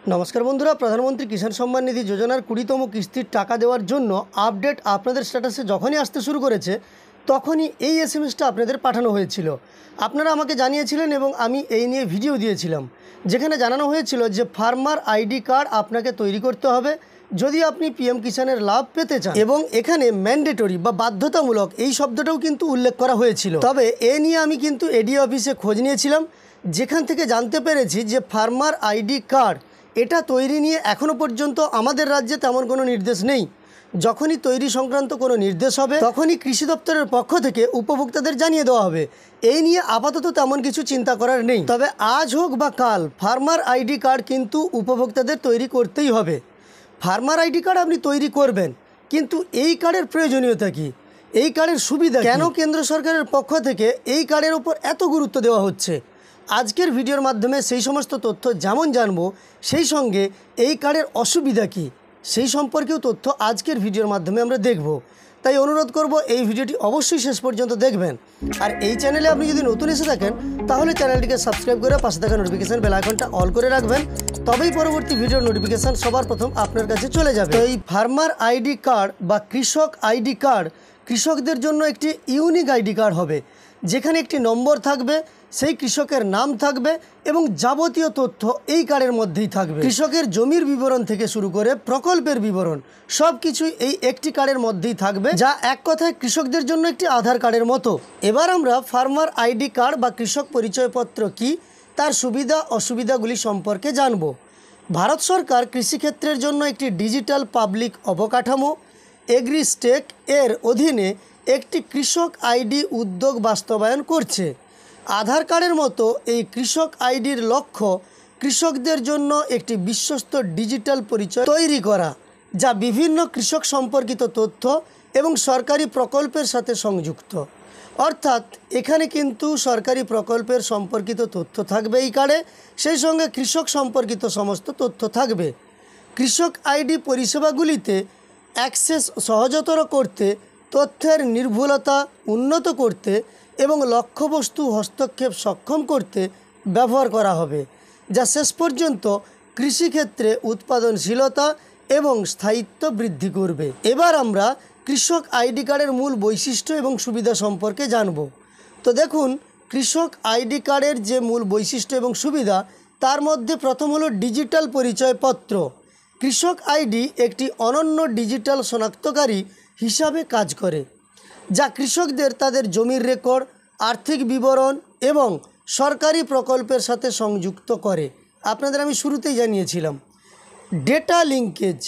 নমস্কার বন্ধুরা, প্রধানমন্ত্রী কিষাণ সম্মান নিধি যোজনার 20তম কিস্তির টাকা দেওয়ার জন্য আপডেট আপনাদের স্ট্যাটাসে যখনই আসতে শুরু করেছে তখনই এই এসএমএসটা আপনাদের পাঠানো হয়েছিল। আপনারা আমাকে জানিয়েছিলেন এবং আমি এই নিয়ে ভিডিও দিয়েছিলাম, যেখানে জানানো হয়েছিল যে ফার্মার আইডি কার্ড আপনাকে তৈরি করতে হবে যদি আপনি পিএম কিষাণের লাভ পেতে চান, এবং এখানে ম্যান্ডেটরি বা বাধ্যতামূলক এই শব্দটাও কিন্তু উল্লেখ করা হয়েছিল। তবে এ নিয়ে আমি কিন্তু এডি অফিসে খোঁজ নিয়েছিলাম, যেখান থেকে জানতে পেরেছি যে ফার্মার আইডি কার্ড এটা তৈরি নিয়ে এখনও পর্যন্ত আমাদের রাজ্যে তেমন কোনো নির্দেশ নেই। যখনই তৈরি সংক্রান্ত কোনো নির্দেশ হবে তখনই কৃষি দপ্তরের পক্ষ থেকে উপভোক্তাদের জানিয়ে দেওয়া হবে। এই নিয়ে আপাতত তেমন কিছু চিন্তা করার নেই। তবে আজ হোক বা কাল ফার্মার আইডি কার্ড কিন্তু উপভোক্তাদের তৈরি করতেই হবে। ফার্মার আইডি কার্ড আপনি তৈরি করবেন, কিন্তু এই কার্ডের প্রয়োজনীয়তা কী, এই কার্ডের সুবিধা কেন কেন্দ্র সরকারের পক্ষ থেকে এই কার্ডের ওপর এত গুরুত্ব দেওয়া হচ্ছে, আজকের ভিডিওর মাধ্যমে সেই সমস্ত তথ্য যেমন জানবো, সেই সঙ্গে এই কার্ডের অসুবিধা কী সেই সম্পর্কেও তথ্য আজকের ভিডিওর মাধ্যমে আমরা দেখব। তাই অনুরোধ করব এই ভিডিওটি অবশ্যই শেষ পর্যন্ত দেখবেন। আর এই চ্যানেলে আপনি যদি নতুন এসে থাকেন তাহলে চ্যানেলটিকে সাবস্ক্রাইব করে পাশে থাকা নোটিফিকেশান বেল আইকনটা অল করে রাখবেন, তবেই পরবর্তী ভিডিওর নোটিফিকেশান সবার প্রথম আপনার কাছে চলে যাবে। তো এই ফার্মার আইডি কার্ড বা কৃষক আইডি কার্ড কৃষকদের জন্য একটি ইউনিক আইডি কার্ড হবে, যেখানে একটি নম্বর থাকবে, সেই কৃষকের নাম থাকবে এবং যাবতীয় তথ্য এই কার্ডের মধ্যেই থাকবে। কৃষকের জমির বিবরণ থেকে শুরু করে প্রকল্পের বিবরণ সব কিছুই এই একটি কার্ডের মধ্যেই থাকবে, যা এক কথায় কৃষকদের জন্য একটি আধার কার্ডের মতো। এবার আমরা ফার্মার আইডি কার্ড বা কৃষক পরিচয়পত্র কি, তার সুবিধা অসুবিধাগুলি সম্পর্কে জানব। ভারত সরকার কৃষিক্ষেত্রের জন্য একটি ডিজিটাল পাবলিক অবকাঠামো এগ্রিস্টেক এর অধীনে একটি কৃষক আইডি উদ্যোগ বাস্তবায়ন করছে। আধার কার্ডের মতো এই কৃষক আইডির লক্ষ্য কৃষকদের জন্য একটি বিশ্বস্ত ডিজিটাল পরিচয় তৈরি করা, যা বিভিন্ন কৃষক সম্পর্কিত তথ্য এবং সরকারি প্রকল্পের সাথে সংযুক্ত। অর্থাৎ এখানে কিন্তু সরকারি প্রকল্পের সম্পর্কিত তথ্য থাকবে এই কার্ডে, সেই সঙ্গে কৃষক সম্পর্কিত সমস্ত তথ্য থাকবে। কৃষক আইডি পরিষেবাগুলিতে অ্যাক্সেস সহজতর করতে, তথ্যের নির্ভুলতা উন্নত করতে এবং লক্ষ্যবস্তু হস্তক্ষেপ সক্ষম করতে ব্যবহার করা হবে, যা শেষ পর্যন্ত কৃষিক্ষেত্রে উৎপাদনশীলতা এবং স্থায়িত্ব বৃদ্ধি করবে। এবার আমরা কৃষক আইডি কার্ডের মূল বৈশিষ্ট্য এবং সুবিধা সম্পর্কে জানব। তো দেখুন, কৃষক আইডি কার্ডের যে মূল বৈশিষ্ট্য এবং সুবিধা, তার মধ্যে প্রথম হলো ডিজিটাল পরিচয়পত্র। কৃষক আইডি একটি অনন্য ডিজিটাল শনাক্তকারী হিসাবে কাজ করে, যা কৃষকদের তাদের জমির রেকর্ড, আর্থিক বিবরণ এবং সরকারি প্রকল্পের সাথে সংযুক্ত করে। আপনাদের আমি শুরুতেই জানিয়েছিলাম ডেটা লিঙ্কেজ।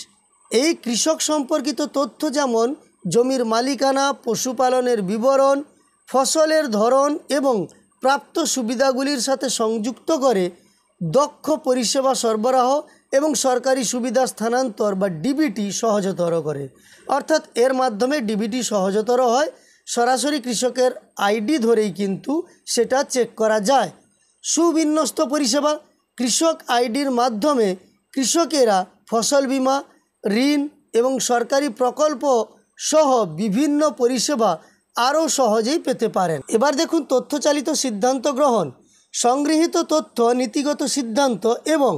এই কৃষক সম্পর্কিত তথ্য যেমন জমির মালিকানা, পশুপালনের বিবরণ, ফসলের ধরন এবং প্রাপ্ত সুবিধাগুলির সাথে সংযুক্ত করে দক্ষ পরিষেবা সরবরাহ এবং সরকারি সুবিধা স্থানান্তর বা ডিবিটি সহজতর করে। অর্থাৎ এর মাধ্যমে ডিবিটি সহজতর হয়, সরাসরি কৃষকের আইডি ধরেই কিন্তু সেটা চেক করা যায়। সুবিন্যস্ত পরিষেবা। কৃষক আইডির মাধ্যমে কৃষকেরা ফসল বীমা, ঋণ এবং সরকারি প্রকল্প সহ বিভিন্ন পরিষেবা আরও সহজেই পেতে পারেন। এবার দেখুন তথ্যচালিত সিদ্ধান্ত গ্রহণ। সংগৃহীত তথ্য নীতিগত সিদ্ধান্ত এবং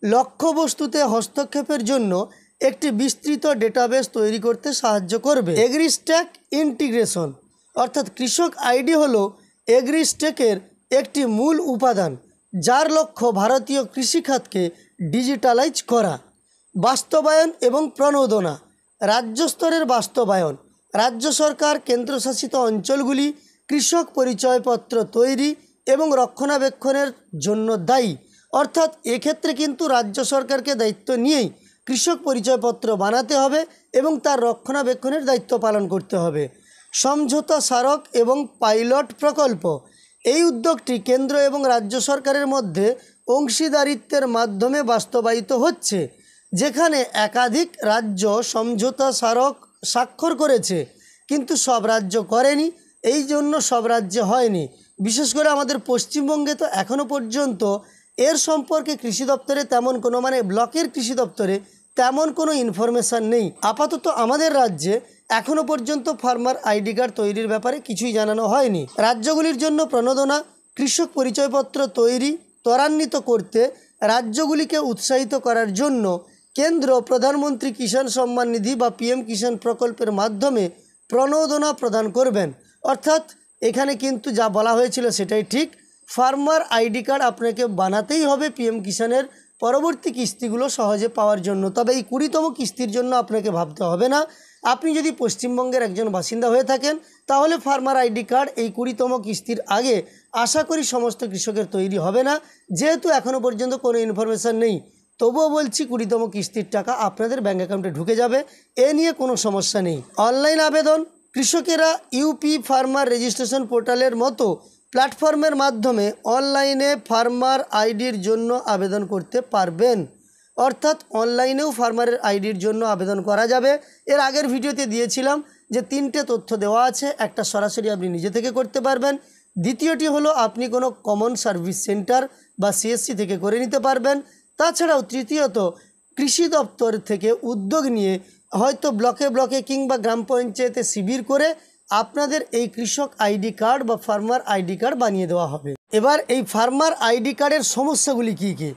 লক্ষ্যবস্তুতে হস্তক্ষেপের জন্য একটি বিস্তৃত ডেটাবেস তৈরি করতে সাহায্য করবে। এগ্রিস্টেক ইন্টিগ্রেশন, অর্থাৎ কৃষক আইডি হলো এগ্রিস্টেকের একটি মূল উপাদান, যার লক্ষ্য ভারতীয় কৃষিখাতকে ডিজিটালাইজ করা। বাস্তবায়ন এবং প্রণোদনা। রাজ্য স্তরের বাস্তবায়ন। রাজ্য সরকার কেন্দ্রশাসিত অঞ্চলগুলি কৃষক পরিচয়পত্র তৈরি এবং রক্ষণাবেক্ষণের জন্য দায়ী। অর্থাৎ এক্ষেত্রে কিন্তু রাজ্য সরকারকে দায়িত্ব নিয়েই কৃষক পরিচয়পত্র বানাতে হবে এবং তার রক্ষণাবেক্ষণের দায়িত্ব পালন করতে হবে। সমঝোতা স্মারক এবং পাইলট প্রকল্প। এই উদ্যোগটি কেন্দ্র এবং রাজ্য সরকারের মধ্যে অংশীদারিত্বের মাধ্যমে বাস্তবায়িত হচ্ছে, যেখানে একাধিক রাজ্য সমঝোতা স্মারক স্বাক্ষর করেছে, কিন্তু সব রাজ্য করেনি। এই জন্য সব রাজ্যে হয়নি। বিশেষ করে আমাদের পশ্চিমবঙ্গে তো এখনও পর্যন্ত এর সম্পর্কে কৃষি দপ্তরে তেমন কোনো ব্লকের কৃষি দপ্তরে তেমন কোনো ইনফরমেশান নেই। আপাতত আমাদের রাজ্যে এখনও পর্যন্ত ফার্মার আইডি কার্ড তৈরির ব্যাপারে কিছুই জানানো হয়নি। রাজ্যগুলির জন্য প্রণোদনা। কৃষক পরিচয়পত্র তৈরি ত্বরান্বিত করতে রাজ্যগুলিকে উৎসাহিত করার জন্য কেন্দ্র প্রধানমন্ত্রী কিষাণ সম্মান নিধি বা পিএম কিষাণ প্রকল্পের মাধ্যমে প্রণোদনা প্রদান করবেন। অর্থাৎ এখানে কিন্তু যা বলা হয়েছিল সেটাই ঠিক। ফার্মার আইডি কার্ড আপনাকে বানাতেই হবে পিএম কিষাণের পরবর্তী কিস্তিগুলো সহজে পাওয়ার জন্য। তবে এই 20তম কিস্তির জন্য আপনাকে ভাবতে হবে না। আপনি যদি পশ্চিমবঙ্গের একজন বাসিন্দা হয়ে থাকেন তাহলে ফার্মার আইডি কার্ড এই 20তম কিস্তির আগে আশা করি সমস্ত কৃষকের তৈরি হবে না, যেহেতু এখনও পর্যন্ত কোনো ইনফরমেশান নেই। তবুও বলছি 20তম কিস্তির টাকা আপনাদের ব্যাঙ্ক অ্যাকাউন্টে ঢুকে যাবে, এ নিয়ে কোনো সমস্যা নেই। অনলাইন আবেদন, কৃষকেরা ইউপি ফার্মার রেজিস্ট্রেশন পোর্টালের মতো প্ল্যাটফর্মের মাধ্যমে অনলাইনে ফার্মার আইডির জন্য আবেদন করতে পারবেন। অর্থাৎ অনলাইনেও ফার্মারের আইডির জন্য আবেদন করা যাবে। এর আগের ভিডিওতে দিয়েছিলাম যে 3টে তথ্য দেওয়া আছে। একটা সরাসরি আপনি নিজে থেকে করতে পারবেন, দ্বিতীয়টি হলো আপনি কোনো কমন সার্ভিস সেন্টার বা সিএসসি থেকে করে নিতে পারবেন। তাছাড়াও তৃতীয়ত কৃষি দপ্তর থেকে উদ্যোগ নিয়ে হয়তো ব্লকে ব্লকে কিংবা গ্রাম পঞ্চায়েতে শিবির করে আপনাদের এই কৃষক আইডি কার্ড বা ফার্মার আইডি কার্ড বানিয়ে দেওয়া হবে। এবার এই ফার্মার আইডি কার্ডের সমস্যাগুলি কী কী?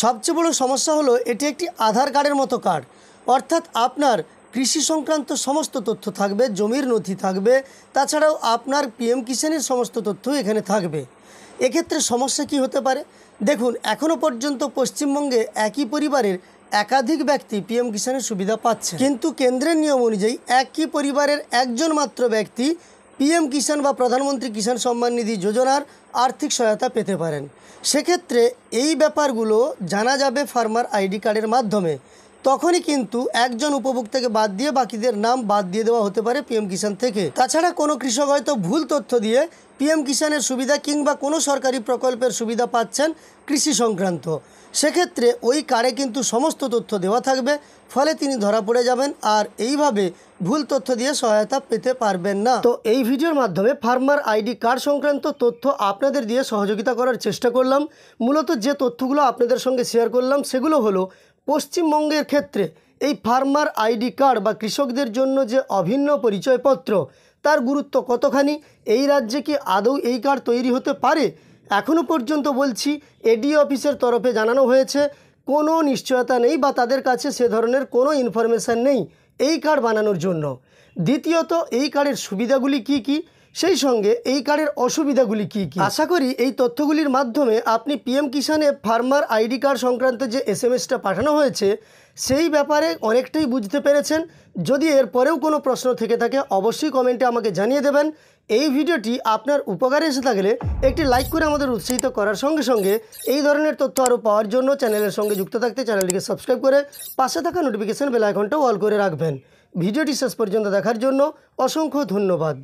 সবচেয়ে বড় সমস্যা হলো এটি একটি আধার কার্ডের মতো কার্ড। অর্থাৎ আপনার কৃষি সংক্রান্ত সমস্ত তথ্য থাকবে, জমির নথি থাকবে, তাছাড়াও আপনার পিএম কিষাণের সমস্ত তথ্য এখানে থাকবে। এক্ষেত্রে সমস্যা কি হতে পারে? দেখুন, এখনও পর্যন্ত পশ্চিমবঙ্গে একই পরিবারের একাধিক ব্যক্তি পিএম কিষাণের সুবিধা পাচ্ছে, কিন্তু কেন্দ্রের নিয়ম অনুযায়ী একই পরিবারের একজন মাত্র ব্যক্তি পিএম কিষাণ বা প্রধানমন্ত্রী কিষাণ সম্মান নিধি যোজনার আর্থিক সহায়তা পেতে পারেন। সেক্ষেত্রে এই ব্যাপারগুলো জানা যাবে ফার্মার আইডি কার্ডের মাধ্যমে। তখনই কিন্তু একজন উপভোক্তাকে বাদ দিয়ে বাকিদের নাম বাদ দিয়ে দেওয়া হতে পারে পিএম কিষাণ থেকে। তাছাড়া কোনো কৃষক হয়তো ভুল তথ্য দিয়ে পিএম কিষাণের সুবিধা কিংবা কোনো সরকারি প্রকল্পের সুবিধা পাচ্ছেন কৃষি সংক্রান্ত, সেক্ষেত্রে ওই কার্ডে কিন্তু সমস্ত তথ্য দেওয়া থাকবে, ফলে তিনি ধরা পড়ে যাবেন আর এইভাবে ভুল তথ্য দিয়ে সহায়তা পেতে পারবেন না। তো এই ভিডিওর মাধ্যমে ফার্মার আইডি কার্ড সংক্রান্ত তথ্য আপনাদের দিয়ে সহযোগিতা করার চেষ্টা করলাম। মূলত যে তথ্যগুলো আপনাদের সঙ্গে শেয়ার করলাম সেগুলো হলো পশ্চিমবঙ্গের ক্ষেত্রে এই ফার্মার আইডি কার্ড বা কৃষকদের জন্য যে অভিন্ন পরিচয়পত্র, তার গুরুত্ব কতখানি, এই রাজ্যে কি আদৌ এই কার্ড তৈরি হতে পারে। এখনও পর্যন্ত বলছি এডিও অফিসের তরফে জানানো হয়েছে কোনো নিশ্চয়তা নেই বা তাদের কাছে সে ধরনের কোনো ইনফরমেশান নেই এই কার্ড বানানোর জন্য। দ্বিতীয়ত, এই কার্ডের সুবিধাগুলি কি কি, সেই সঙ্গে এই কার্ডের অসুবিধাগুলি কি কি। আশা করি এই তথ্যগুলির মাধ্যমে আপনি পিএম কিষাণে ফার্মার আইডি কার্ড সংক্রান্ত যে এসএমএসটা পাঠানো হয়েছে সেই ব্যাপারে অনেকটাই বুঝতে পেরেছেন। যদি এরপরেও কোনো প্রশ্ন থেকে থাকে অবশ্যই কমেন্টে আমাকে জানিয়ে দেবেন। এই ভিডিওটি আপনার উপকারে এসে থাকলে একটি লাইক করে আমাদের উৎসাহিত করার সঙ্গে সঙ্গে এই ধরনের তথ্য আরও পাওয়ার জন্য চ্যানেলের সঙ্গে যুক্ত থাকতে চ্যানেলটিকে সাবস্ক্রাইব করে পাশে থাকা নোটিফিকেশন বেল আইকনটা অল করে রাখবেন। ভিডিওটি শেষ পর্যন্ত দেখার জন্য অসংখ্য ধন্যবাদ।